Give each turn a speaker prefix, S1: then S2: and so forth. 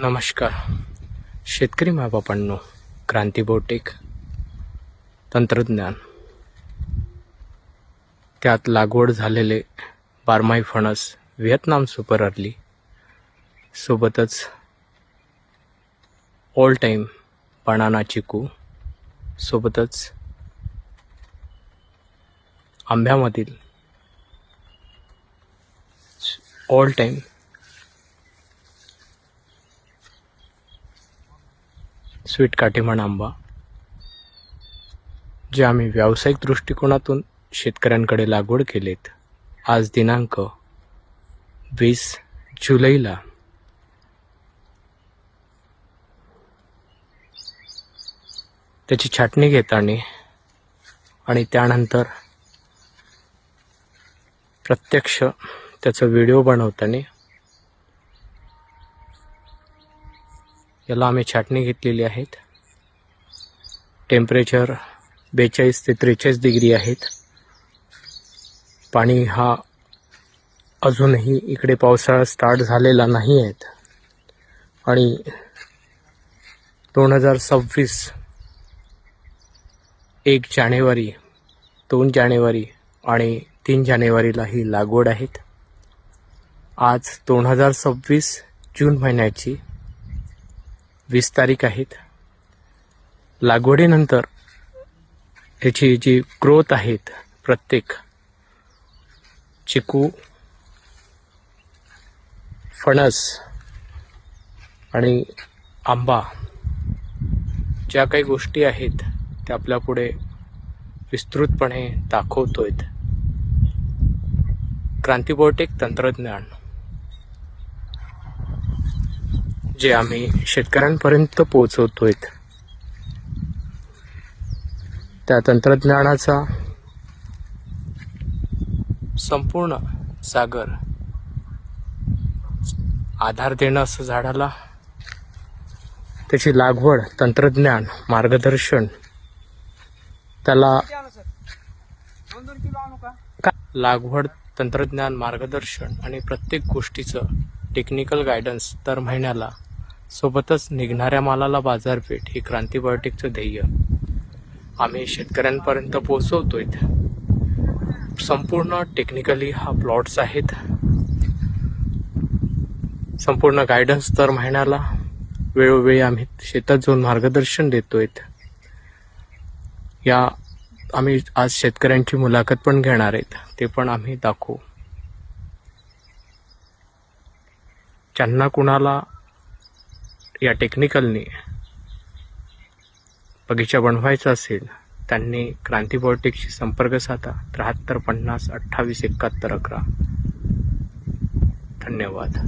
S1: नमस्कार शेतकरी मायबापांनो, क्रांती बायोटेक तंत्रज्ञान, त्यात लागवड झालेले बारमाही फणस व्हिएतनाम सुपर अर्ली, सोबतच ऑल टाइम बनाना चिकू, सोबतच आंब्यामधील ऑल टाइम स्वीट काटेमन आंबा, जे आम्ही व्यावसायिक दृष्टिकोनातून शेतकऱ्यांकडे लागवड केलेत. आज दिनांक 20 जुलैला त्याची छाटणी घेताना आणि त्यानंतर प्रत्यक्ष त्याचा व्हिडिओ बनवताना याला आम्ही छाटणी घेतलेली आहेत. टेम्परेचर 42 ते 43 डिग्री आहेत. पाणी हा अजूनही इकडे पावसाळा स्टार्ट झालेला नाही आहेत आणि 2026 1 जानेवारी 2 जानेवारी आणि 3 जानेवारीला ही लागवड आहेत. आज 2026 जून महिन्याची 20 तारीख आहेत. लागवडीनंतर याची जी ग्रोथ आहेत, प्रत्येक चिकू, फणस आणि आंबा, ज्या काही गोष्टी आहेत त्या आपल्या पुढे विस्तृतपणे दाखवतोय. क्रांती बायोटेक तंत्रज्ञान जे आम्ही शेतकऱ्यांपर्यंत पोहोचवतोय, त्या तंत्रज्ञानाचा संपूर्ण सागर आधार देणं असं झाडाला, त्याची लागवड, तंत्रज्ञान, मार्गदर्शन, त्याला लागवड, तंत्रज्ञान, मार्गदर्शन आणि प्रत्येक गोष्टीचं टेक्निकल गायडन्स दर महिन्याला, सोबतच निघणाऱ्या मालाला बाजारपेठ, ही क्रांती बायोटेकचं ध्येय आम्ही शेतकऱ्यांपर्यंत पोहोचवतोय. संपूर्ण टेक्निकली हा प्लॉट्स आहेत. संपूर्ण गायडन्स दर महिन्याला वेळोवेळी आम्ही शेतात जाऊन मार्गदर्शन देतोय. या आम्ही आज शेतकऱ्यांची मुलाखत पण घेणार आहेत, ते पण आम्ही दाखवू. ज्यांना कुणाला या टेक्निकलनी बगीचा बनवायचा असेल त्यांनी क्रांती बायोटेकशी संपर्क साधा. 73 50 28 71 11. धन्यवाद.